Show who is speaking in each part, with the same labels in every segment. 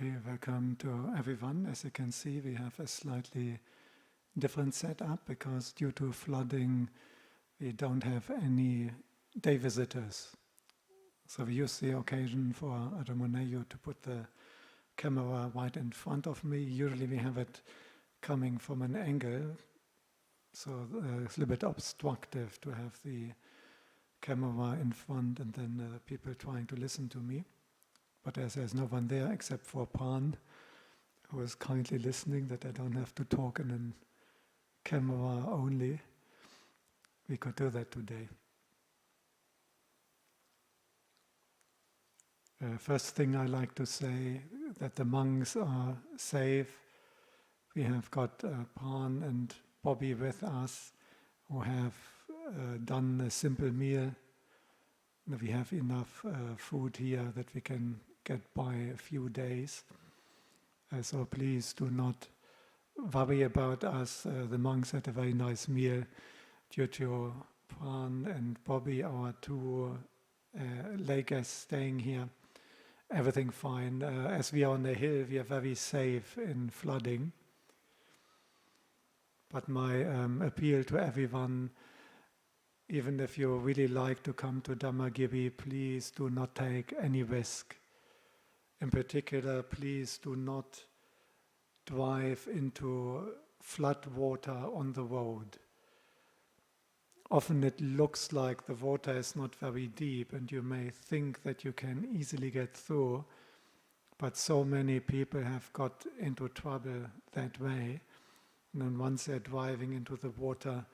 Speaker 1: Okay, welcome to everyone. As you can see, we have a slightly different setup because due to flooding, we don't have any day visitors. So we use the occasion for Ajahn to put the camera right in front of me. Usually we have it coming from an angle, so it's a little bit obstructive to have the camera in front and then people trying to listen to me. But as there's no one there except for Pan, who is kindly listening, that I don't have to talk in a camera only, we could do that today. First thing I like to say that the monks are safe. We have got Pan and Bobby with us, who have done a simple meal. We have enough food here that we can get by a few days. So please do not worry about us. The monks had a very nice meal due to Pran and Bobby, our two lay guests staying here. Everything fine. As we are on the hill, we are very safe in flooding. But my appeal to everyone, even if you really like to come to Dhammagiri, please do not take any risk. In particular, please do not drive into flood water on the road. Often it looks like the water is not very deep and you may think that you can easily get through, but so many people have got into trouble that way. And then once they're driving into the water,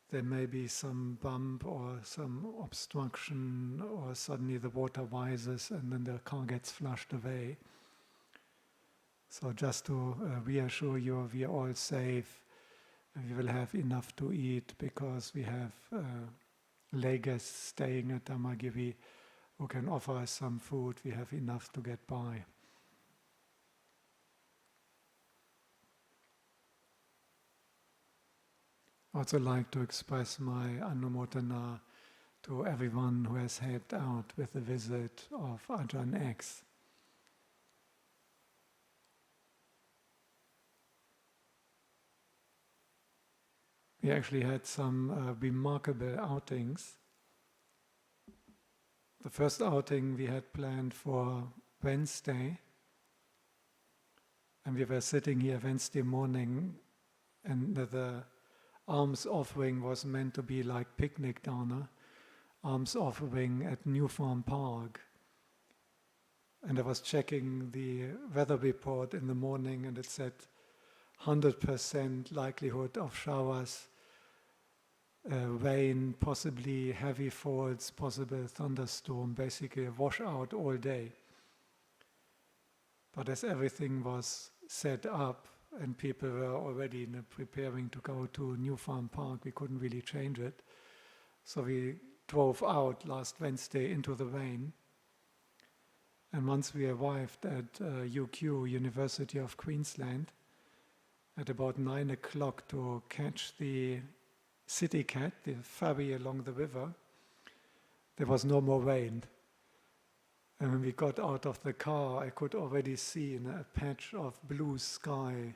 Speaker 1: there may be some bump or some obstruction, or suddenly the water rises and then the car gets flushed away. So just to reassure you, we are all safe. We will have enough to eat because we have lay guests staying at Dhammagiri who can offer us some food. We have enough to get by. I also like to express my anumodana to everyone who has helped out with the visit of Ajahn X. We actually had some remarkable outings. The first outing we had planned for Wednesday, and we were sitting here Wednesday morning, and the alms offering was meant to be like picnic dana, alms offering at New Farm Park. And I was checking the weather report in the morning and it said 100% likelihood of showers, rain, possibly heavy falls, possible thunderstorm, basically a washout all day. But as everything was set up, and people were already preparing to go to New Farm Park, we couldn't really change it. So we drove out last Wednesday into the rain. And once we arrived at UQ, University of Queensland, at about 9 o'clock to catch the city cat, the ferry along the river, there was no more rain. And when we got out of the car, I could already see a patch of blue sky.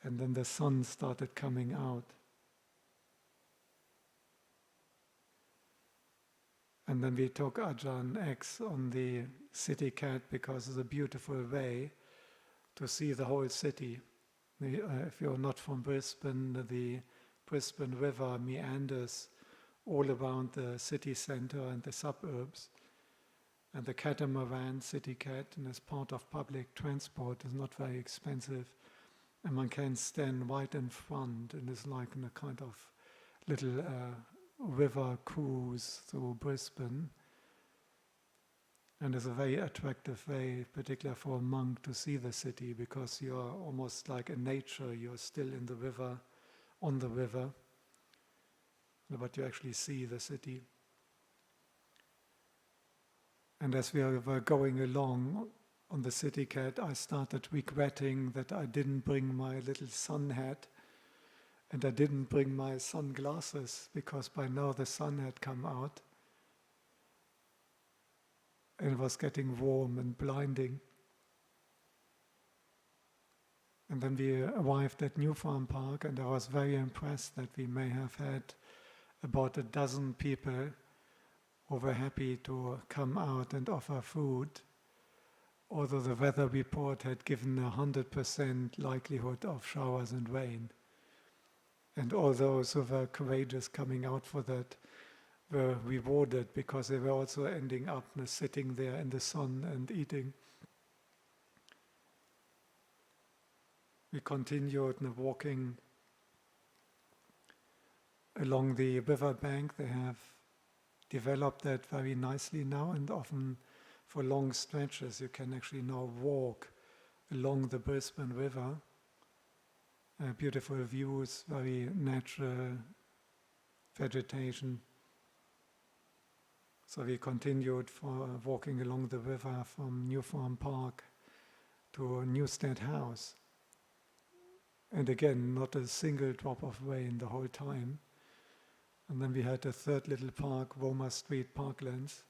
Speaker 1: And then the sun started coming out. And then we took Ajahn X on the city cat because it's a beautiful way to see the whole city. If you're not from Brisbane, the Brisbane River meanders all around the city centre and the suburbs. And the catamaran, city cat, and as part of public transport is not very expensive. And one can stand right in front, and it's like in a kind of little river cruise through Brisbane. And it's a very attractive way, particularly for a monk, to see the city, because you're almost like in nature, you're still in the river, on the river, but you actually see the city. And as we were going along on the city cat, I started regretting that I didn't bring my little sun hat, and I didn't bring my sunglasses, because by now the sun had come out. and it was getting warm and blinding. And then we arrived at New Farm Park, and I was very impressed that we may have had about a dozen people who were happy to come out and offer food, although the weather report had given 100% likelihood of showers and rain. And all those who were courageous coming out for that were rewarded, because they were also ending up sitting there in the sun and eating. We continued walking along the river bank. They have developed that very nicely now, and often for long stretches you can actually now walk along the Brisbane River. Beautiful views, very natural vegetation. So we continued for walking along the river from New Farm Park to Newstead House. And again, not a single drop of rain the whole time. And then we had a third little park, Roma Street Parklands,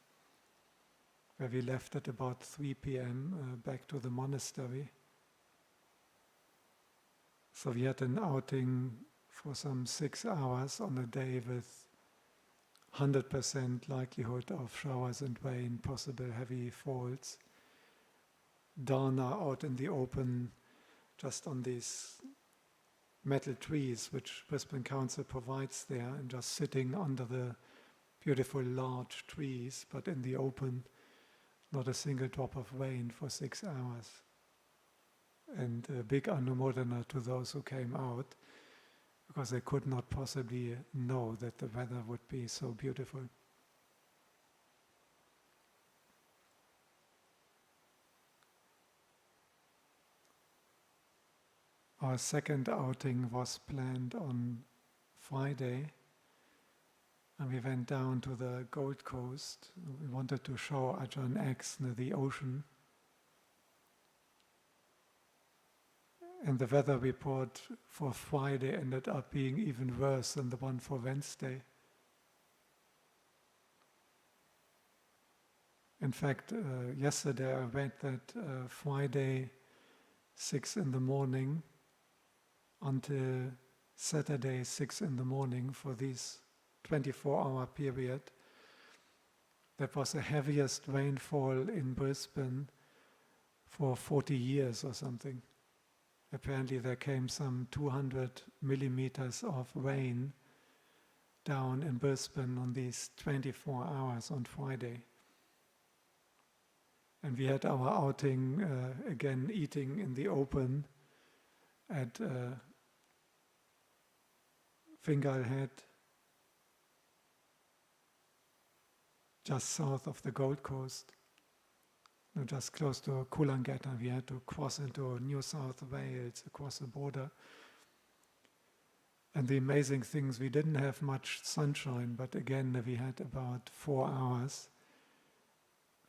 Speaker 1: where we left at about 3 p.m. Back to the monastery. So we had an outing for some 6 hours on a day with 100% likelihood of showers and rain, possible heavy falls. Dharna out in the open, just on these metal trees which Brisbane Council provides there, and just sitting under the beautiful large trees, but in the open, not a single drop of rain for 6 hours. And a big anumodana to those who came out, because they could not possibly know that the weather would be so beautiful. Our second outing was planned on Friday, and we went down to the Gold Coast. We wanted to show Ajahn X near the ocean. And the weather report for Friday ended up being even worse than the one for Wednesday. In fact, yesterday I read that Friday 6 in the morning until Saturday 6 in the morning, for this 24-hour period, that was the heaviest rainfall in Brisbane for 40 years or something. Apparently there came some 200 millimeters of rain down in Brisbane on these 24 hours on Friday. And we had our outing, again eating in the open at Fingal Head, just south of the Gold Coast. Just close to Coolangatta. We had to cross into New South Wales, across the border. And the amazing things, we didn't have much sunshine, but again we had about 4 hours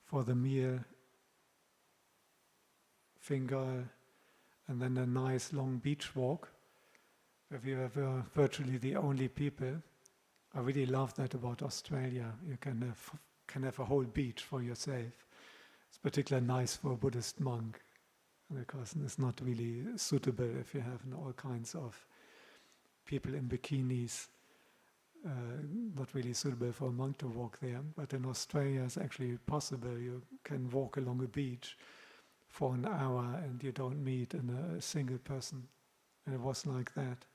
Speaker 1: for the meal, Fingal, and then a nice long beach walk, where we were virtually the only people. I really love that about Australia. You can have a whole beach for yourself. It's particularly nice for a Buddhist monk, because it's not really suitable if you have all kinds of people in bikinis, not really suitable for a monk to walk there. But in Australia it's actually possible. You can walk along a beach for an hour and you don't meet a single person. And it was like that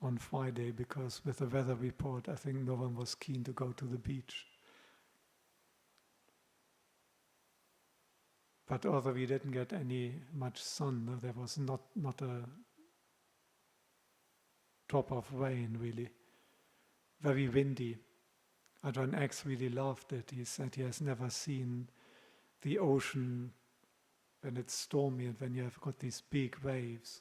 Speaker 1: on Friday, because with the weather report I think no one was keen to go to the beach. But although we didn't get much sun, there was not a drop of rain really. Very windy. Ajahn X really loved it. He said he has never seen the ocean when it's stormy and when you have got these big waves.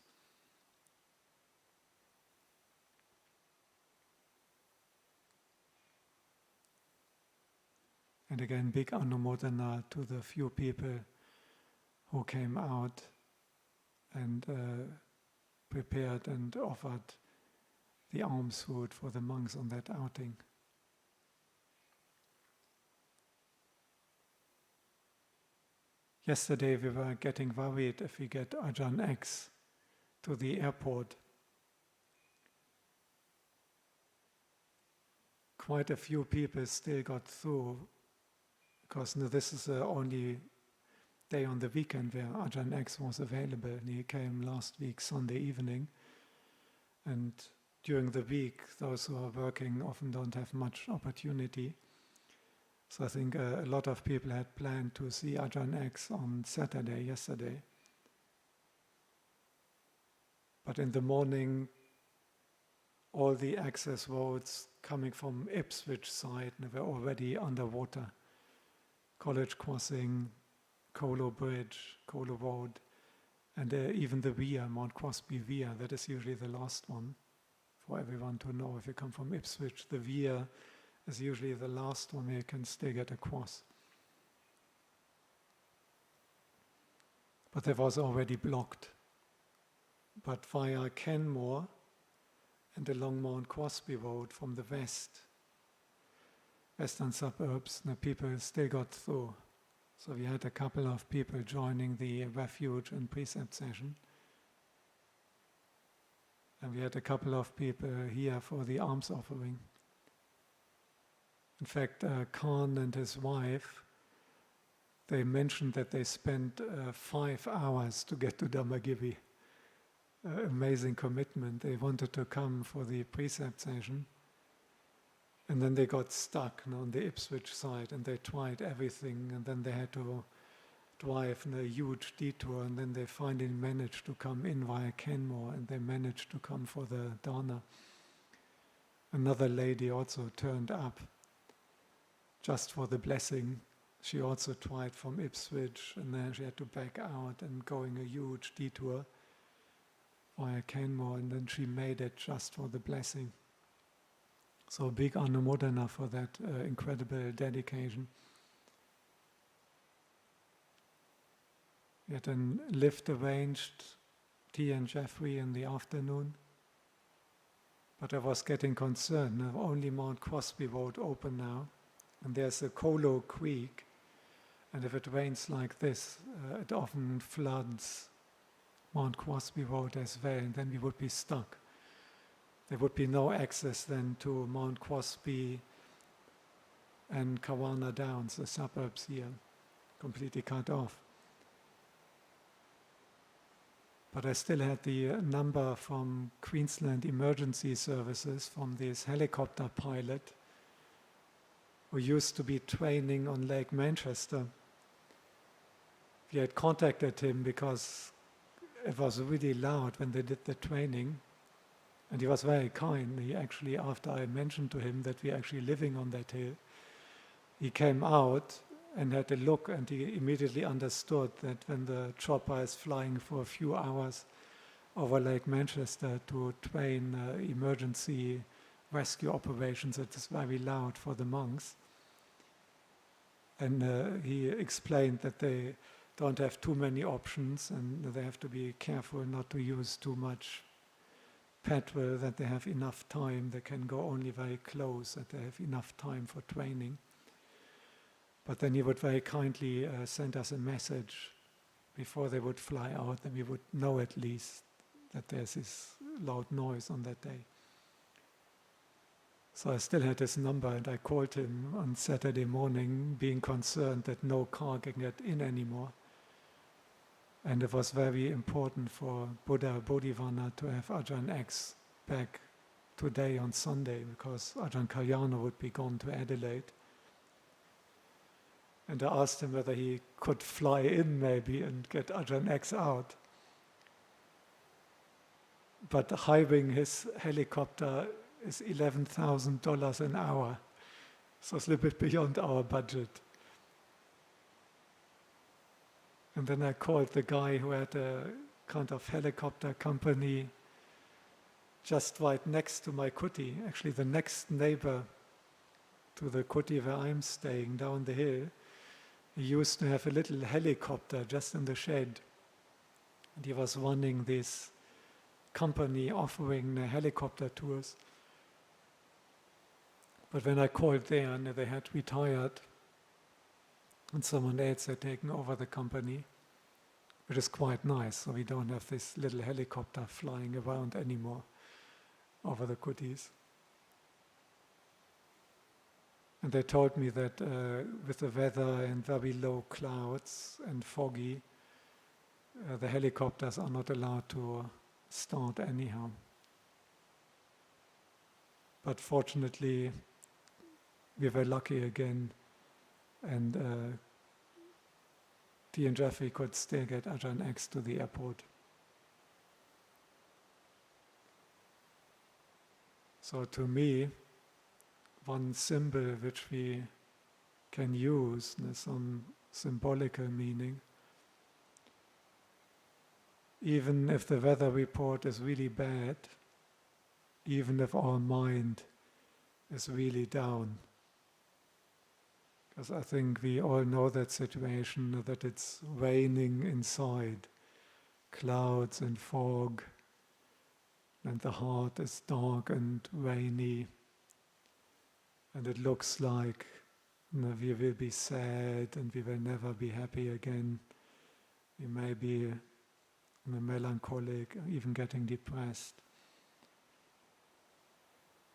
Speaker 1: And again, big anumodana to the few people who came out and prepared and offered the alms food for the monks on that outing. Yesterday we were getting worried if we get Ajahn X to the airport. Quite a few people still got through, because this is the only day on the weekend where Ajahn X was available, and he came last week Sunday evening. And during the week, those who are working often don't have much opportunity. So I think a lot of people had planned to see Ajahn X on Saturday, yesterday. But in the morning, all the access roads coming from Ipswich side were already underwater. College Crossing, Colo Bridge, Colo Road, and even the Via, Mount Crosby Via, that is usually the last one for everyone to know. If you come from Ipswich, the Via is usually the last one where you can still get across. But that was already blocked. But via Kenmore and along Mount Crosby Road from the western suburbs, the people still got through. So we had a couple of people joining the refuge and precept session. And we had a couple of people here for the alms offering. In fact, Khan and his wife, they mentioned that they spent 5 hours to get to Dhammagiri. Amazing commitment. They wanted to come for the precept session, and then they got stuck on the Ipswich side, and they tried everything, and then they had to drive in a huge detour, and then they finally managed to come in via Kenmore, and they managed to come for the dana. Another lady also turned up just for the blessing. She also tried from Ipswich, and then she had to back out and going a huge detour via Kenmore, and then she made it just for the blessing. So a big anumodana for that incredible dedication. We had a lift arranged, tea and Jeffrey in the afternoon. But I was getting concerned. Only Mount Crosby Road open now, and there's a Colo Creek, and if it rains like this, it often floods Mount Crosby Road as well, and then we would be stuck. There would be no access then to Mount Crosby and Kawana Downs, the suburbs here, completely cut off. But I still had the number from Queensland Emergency Services, from this helicopter pilot who used to be training on Lake Manchester. We had contacted him because it was really loud when they did the training, and he was very kind. He actually, after I mentioned to him that we're actually living on that hill, he came out and had a look, and he immediately understood that when the chopper is flying for a few hours over Lake Manchester to train emergency rescue operations, it is very loud for the monks. And he explained that they don't have too many options, and they have to be careful not to use too much petrol, that they have enough time, they can go only very close, that they have enough time for training. But then he would very kindly send us a message before they would fly out, and we would know at least that there's this loud noise on that day. So I still had his number, and I called him on Saturday morning, being concerned that no car can get in anymore. And it was very important for Buddha Bodhivana to have Ajahn X back today on Sunday, because Ajahn Kalyana would be gone to Adelaide. And I asked him whether he could fly in maybe and get Ajahn X out. But hiring his helicopter is $11,000 an hour. So it's a little bit beyond our budget. And then I called the guy who had a kind of helicopter company just right next to my kuti, actually the next neighbor to the kuti where I'm staying down the hill. He used to have a little helicopter just in the shed. And he was running this company offering helicopter tours. But when I called there, and they had retired, and someone else had taken over the company, which is quite nice. So we don't have this little helicopter flying around anymore over the Kutis. And they told me that with the weather and very low clouds and foggy, the helicopters are not allowed to start anyhow. But fortunately, we were lucky again, and T and Jeffrey could still get Ajahn X to the airport. So to me, one symbol which we can use, there's some symbolical meaning, even if the weather report is really bad, even if our mind is really down. Because I think we all know that situation, that it's raining inside, clouds and fog, and the heart is dark and rainy, and it looks like we will be sad and we will never be happy again. We may be melancholic, even getting depressed.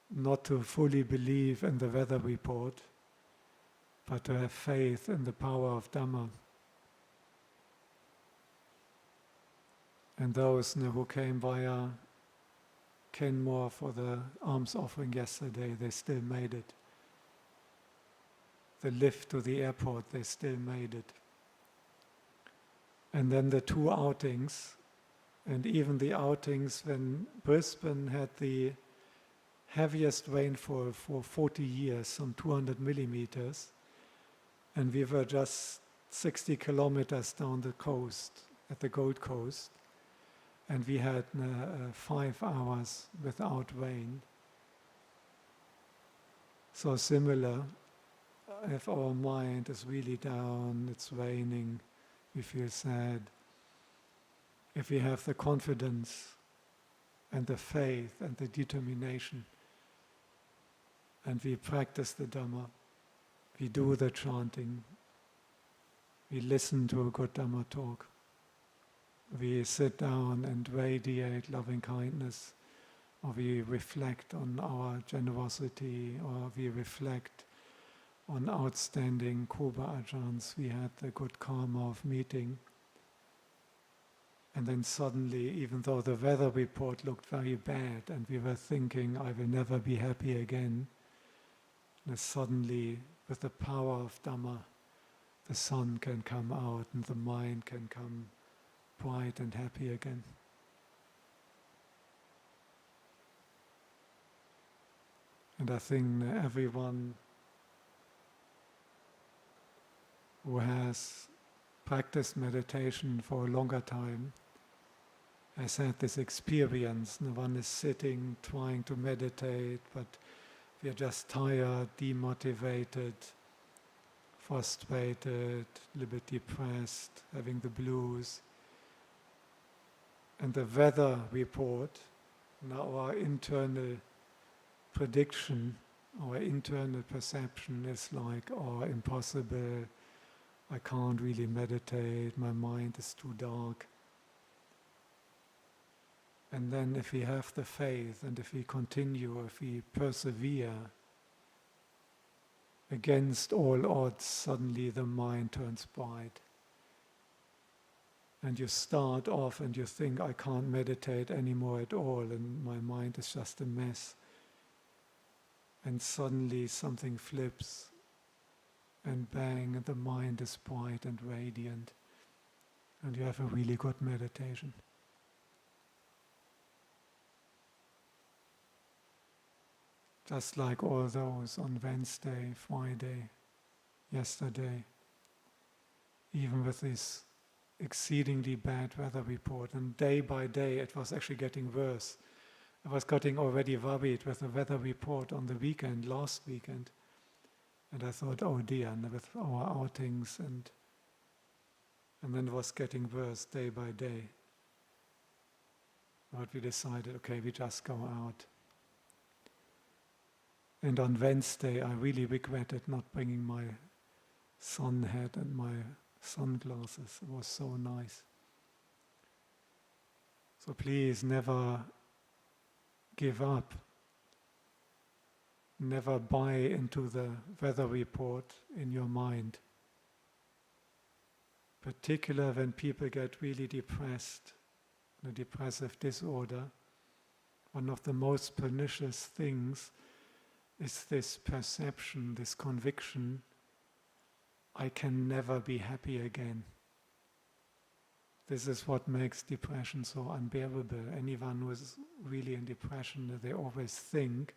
Speaker 1: Not to fully believe in the weather report, but to have faith in the power of Dhamma. And those who came via Kenmore for the alms offering yesterday, they still made it. The lift to the airport, they still made it. And then the 2 outings, and even the outings when Brisbane had the heaviest rainfall for 40 years, some 200 millimeters, and we were just 60 kilometers down the coast, at the Gold Coast, and we had 5 hours without rain. So similar, if our mind is really down, it's raining, we feel sad. If we have the confidence and the faith and the determination, and we practice the Dhamma, we do the chanting, we listen to a good Dhamma talk, we sit down and radiate loving kindness, or we reflect on our generosity, or we reflect on outstanding Kuba Ajahns we had the good karma of meeting. And then suddenly, even though the weather report looked very bad and we were thinking, I will never be happy again, and suddenly, with the power of Dhamma, the sun can come out and the mind can come bright and happy again. And I think everyone who has practiced meditation for a longer time has had this experience. No one is sitting, trying to meditate, but we are just tired, demotivated, frustrated, a little bit depressed, having the blues. And the weather report, our internal prediction, our internal perception is like, oh, impossible, I can't really meditate, my mind is too dark. And then if we have the faith and if we continue, if we persevere, against all odds, suddenly the mind turns bright. And you start off and you think, I can't meditate anymore at all, and my mind is just a mess. And suddenly something flips, and bang, and the mind is bright and radiant, and you have a really good meditation. Just like all those on Wednesday, Friday, yesterday, even with this exceedingly bad weather report, and day by day it was actually getting worse. I was getting already worried with the weather report on the weekend, last weekend, and I thought, oh dear, and with our outings, and then it was getting worse day by day. But we decided, okay, we just go out. And on Wednesday, I really regretted not bringing my sun hat and my sunglasses. It was so nice. So please never give up. Never buy into the weather report in your mind. Particularly when people get really depressed, a depressive disorder, one of the most pernicious things is this perception, this conviction, I can never be happy again. This is what makes depression so unbearable. Anyone who is really in depression, they always think,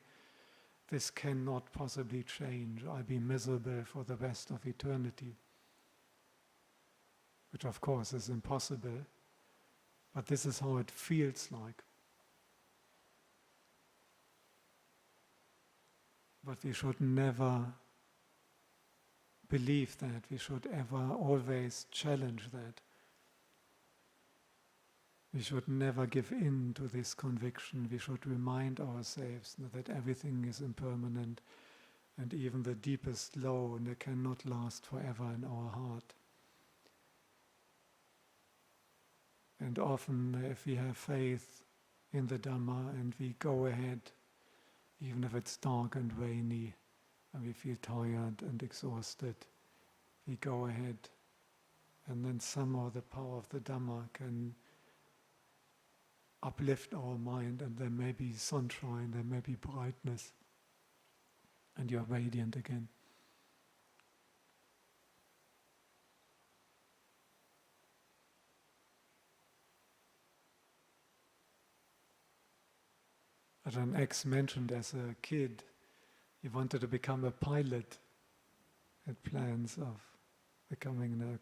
Speaker 1: this cannot possibly change. I'll be miserable for the rest of eternity. Which of course is impossible, but this is how it feels like. But we should never believe that. We should ever always challenge that. We should never give in to this conviction. We should remind ourselves that everything is impermanent, and even the deepest low cannot last forever in our heart. And often if we have faith in the Dhamma and we go ahead, even if it's dark and rainy, and we feel tired and exhausted, we go ahead, and then somehow the power of the Dhamma can uplift our mind, and there may be sunshine, there may be brightness, and you're radiant again. Ajahn X mentioned as a kid, he wanted to become a pilot, had plans of becoming an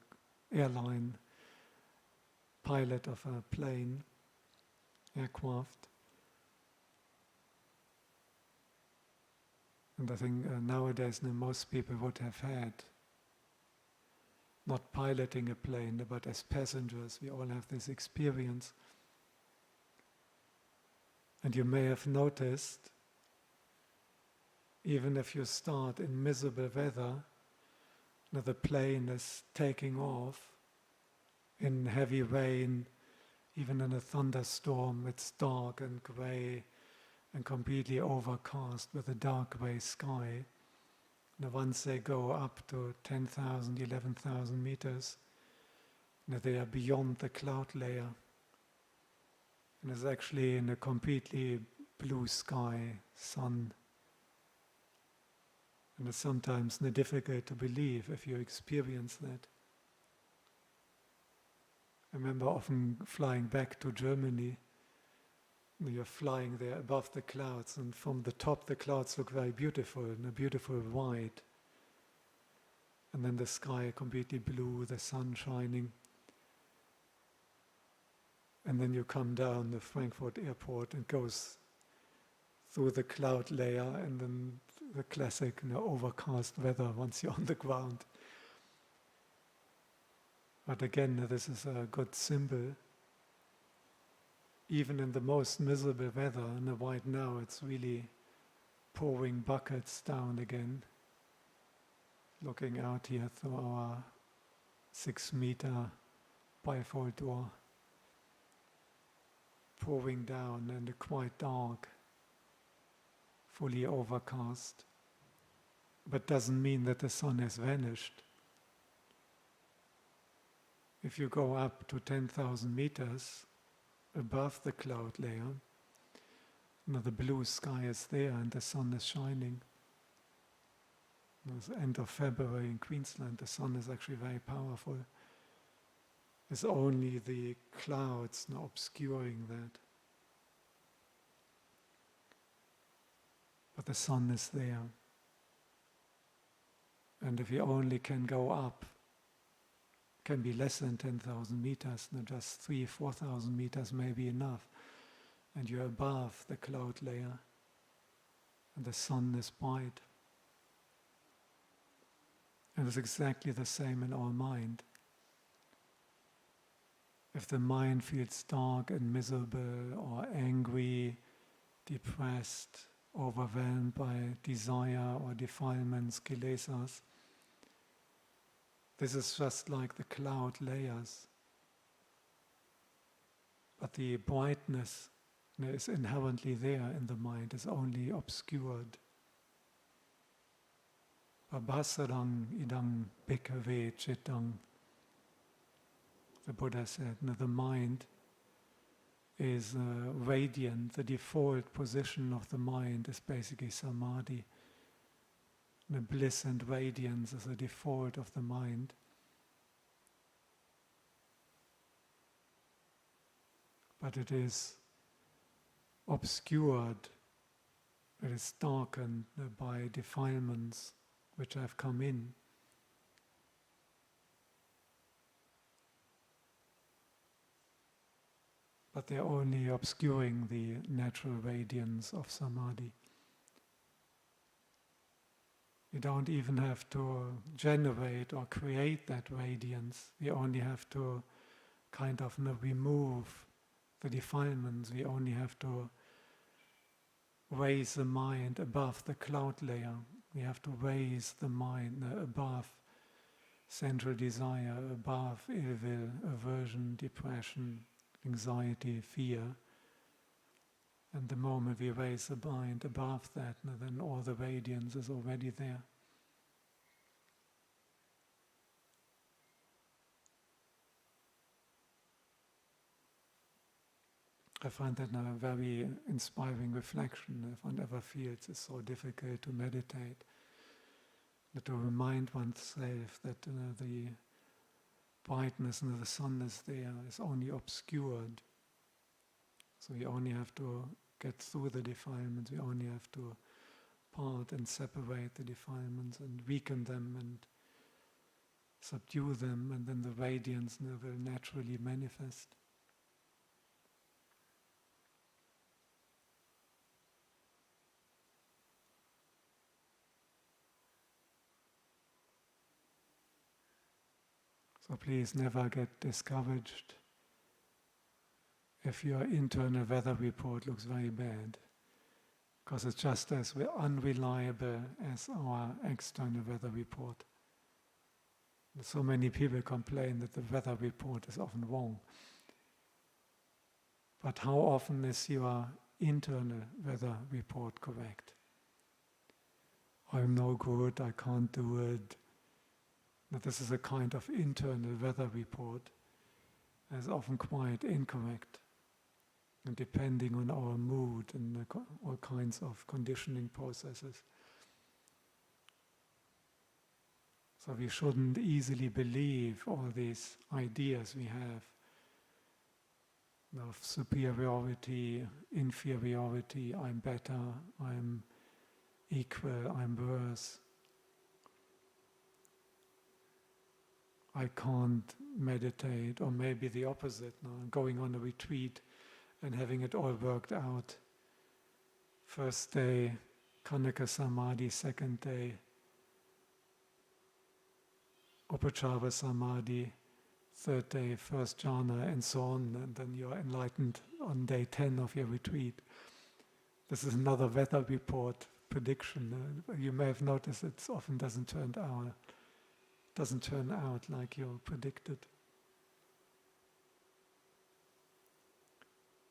Speaker 1: airline pilot of a plane, aircraft. And I think nowadays most people would have had, not piloting a plane, but as passengers, we all have this experience. And you may have noticed, even if you start in miserable weather, the plane is taking off in heavy rain, even in a thunderstorm, it's dark and grey and completely overcast with a dark grey sky. Now once they go up to 10,000, 11,000 meters, they are beyond the cloud layer. And it's actually in a completely blue sky, sun. And it's sometimes difficult to believe if you experience that. I remember often flying back to Germany. You're flying there above the clouds, and from the top the clouds look very beautiful, and a beautiful white. And then the sky completely blue, the sun shining. And then you come down the Frankfurt airport and goes through the cloud layer, and then the classic overcast weather once you're on the ground. But again, this is a good symbol. Even in the most miserable weather, and right now it's really pouring buckets down again. Looking out here through our 6-meter bifold door. Pouring down and quite dark, fully overcast. But doesn't mean that the sun has vanished. If you go up to 10,000 meters above the cloud layer, the blue sky is there and the sun is shining. It's the end of February in Queensland, the sun is actually very powerful. It's only the clouds obscuring that. But the sun is there. And if you only can go up, can be less than 10,000 meters, just 3,000, 4,000 meters may be enough. And you're above the cloud layer, and the sun is bright. And it's exactly the same in our mind. If the mind feels dark and miserable or angry, depressed, overwhelmed by desire or defilements, kilesas, This is just like the cloud layers. But the brightness is inherently there in the mind, is only obscured. Abhasarang idang bhikkhave cittang. The Buddha said, the mind is radiant. The default position of the mind is basically samadhi. The bliss and radiance is the default of the mind. But it is obscured, it is darkened by defilements which have come in. But they are only obscuring the natural radiance of samadhi. We don't even have to generate or create that radiance. We only have to kind of remove the defilements. We only have to raise the mind above the cloud layer. We have to raise the mind above sensual desire, above ill will, aversion, depression, anxiety, fear. And the moment we raise the mind above that, then all the radiance is already there. I find that a very inspiring reflection. If one ever feels it's so difficult to meditate, to remind oneself that the brightness and the sun is there, is only obscured. So we only have to get through the defilements, we only have to part and separate the defilements and weaken them and subdue them, and then the radiance will naturally manifest. So please never get discouraged if your internal weather report looks very bad, because it's just as unreliable as our external weather report. So many people complain that the weather report is often wrong. But how often is your internal weather report correct? I'm no good, I can't do it. That this is a kind of internal weather report, is often quite incorrect, and depending on our mood and all kinds of conditioning processes. So we shouldn't easily believe all these ideas we have of superiority, inferiority, I'm better, I'm equal, I'm worse. I can't meditate, or maybe the opposite, going on a retreat and having it all worked out. First day, Kanaka Samadhi, second day, Upachara Samadhi, third day, first jhana, and so on, and then you're enlightened on day 10 of your retreat. This is another weather report prediction. You may have noticed it often doesn't turn out like you predicted.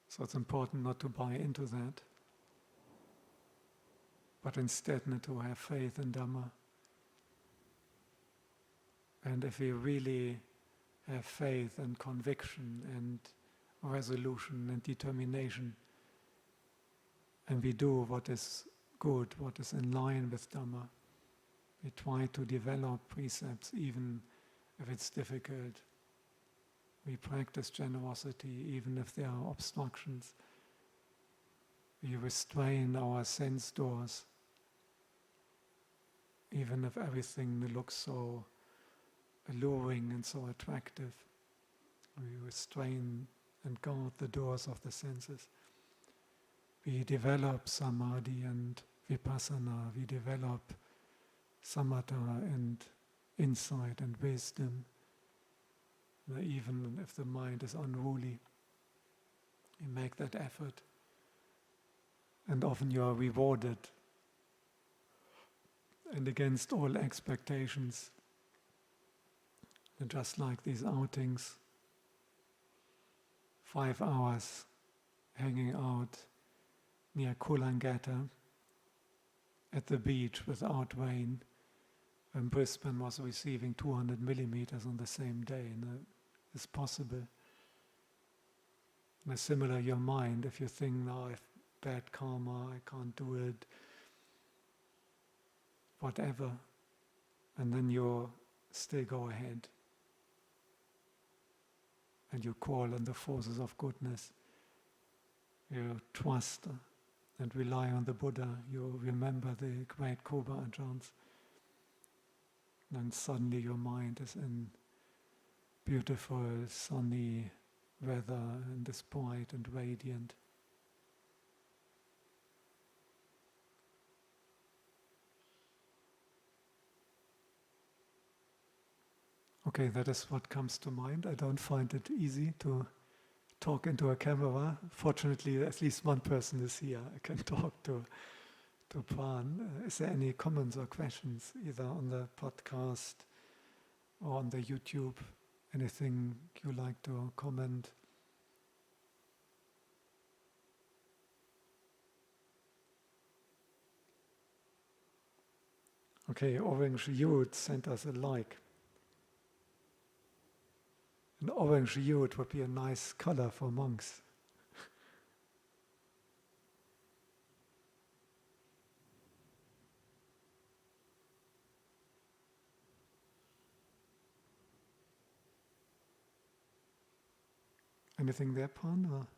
Speaker 1: So it's important not to buy into that, but instead not to have faith in Dhamma. And if we really have faith and conviction and resolution and determination, and we do what is good, what is in line with Dhamma, we try to develop precepts even if it's difficult. We practice generosity even if there are obstructions. We restrain our sense doors even if everything looks so alluring and so attractive. We restrain and guard the doors of the senses. We develop samadhi and vipassana. We develop samatha and insight and wisdom. Even if the mind is unruly, you make that effort. And often you are rewarded. And against all expectations, And just like these outings, 5 hours hanging out near Coolangatta at the beach without rain, when Brisbane was receiving 200 millimeters on the same day, is possible. And similar, your mind, if you think, no, I have bad karma, I can't do it, whatever, and then you still go ahead and you call on the forces of goodness. You trust and rely on the Buddha. You remember the great Cobra Ajahns. And suddenly your mind is in beautiful, sunny weather and is bright and radiant. Okay, that is what comes to mind. I don't find it easy to talk into a camera. Fortunately, at least one person is here. I can talk to Pran. Is there any comments or questions, either on the podcast or on the YouTube? Anything you like to comment? Okay, Orange Youth sent us a like. An orange youth would be a nice color for monks. Anything there, Pan?
Speaker 2: Sam says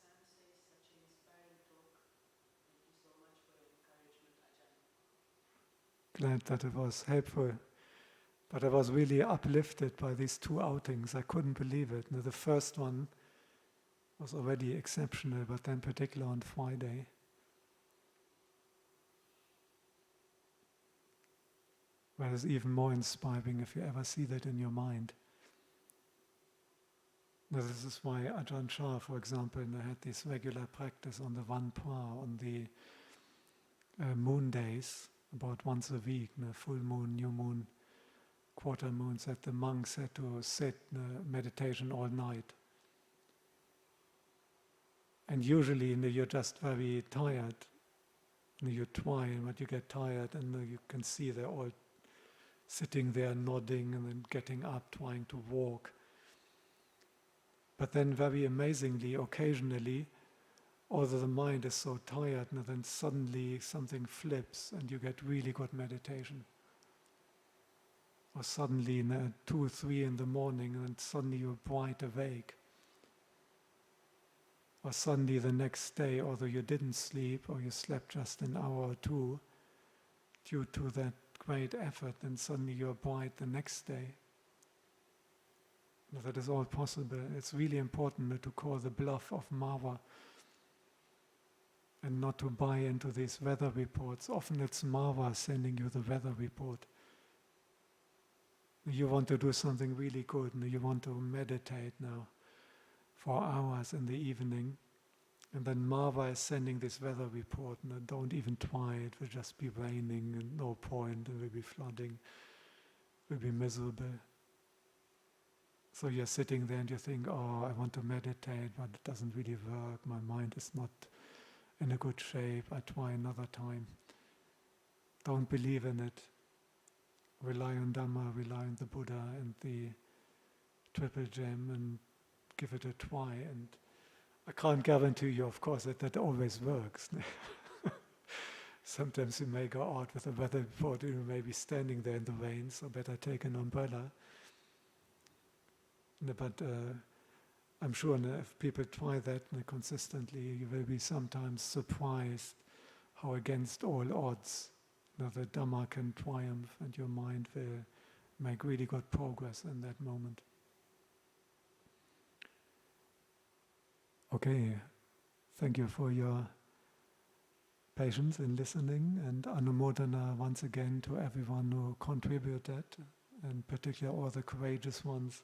Speaker 2: such an inspiring talk. Thank you so much for your encouragement, Ajahn.
Speaker 1: Glad that it was helpful. But I was really uplifted by these 2 outings. I couldn't believe it. Now, the first one was already exceptional, but then particularly on Friday. Where it's even more inspiring if you ever see that in your mind. Now, this is why Ajahn Chah, for example, had this regular practice on the Van Pa, on the moon days, about once a week, full moon, new moon, quarter moons, that the monks had to sit meditation all night. And usually you're just very tired. You try, but you get tired, and you can see they're all sitting there nodding and then getting up, trying to walk. But then very amazingly, occasionally, although the mind is so tired, and then suddenly something flips and you get really good meditation. Or suddenly 2 or 3 in the morning and suddenly you're bright awake. Or suddenly the next day, although you didn't sleep or you slept just an hour or 2, due to that great effort, then suddenly you're bright the next day. Now, that is all possible. It's really important to call the bluff of Mava and not to buy into these weather reports. Often it's Mava sending you the weather report. You want to do something really good, and you want to meditate now for hours in the evening, and then Mava is sending this weather report, and don't even try, it will just be raining and no point, it will be flooding, it will be miserable. So you're sitting there and you think, oh, I want to meditate, but it doesn't really work, my mind is not in a good shape, I try another time. Don't believe in it. Rely on Dhamma, rely on the Buddha and the Triple Gem and give it a try. And I can't guarantee you, of course, that always works. Sometimes you may go out with a weather report, you may be standing there in the rain, so better take an umbrella. But I'm sure if people try that consistently, you will be sometimes surprised how against all odds the Dhamma can triumph and your mind will make really good progress in that moment. Okay, thank you for your patience in listening, and Anumodana once again to everyone who contributed, and particularly all the courageous ones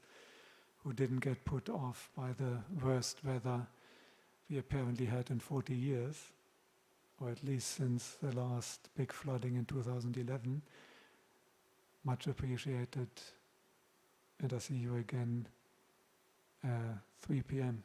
Speaker 1: who didn't get put off by the worst weather we apparently had in 40 years. Or at least since the last big flooding in 2011. Much appreciated and I see you again 3 p.m.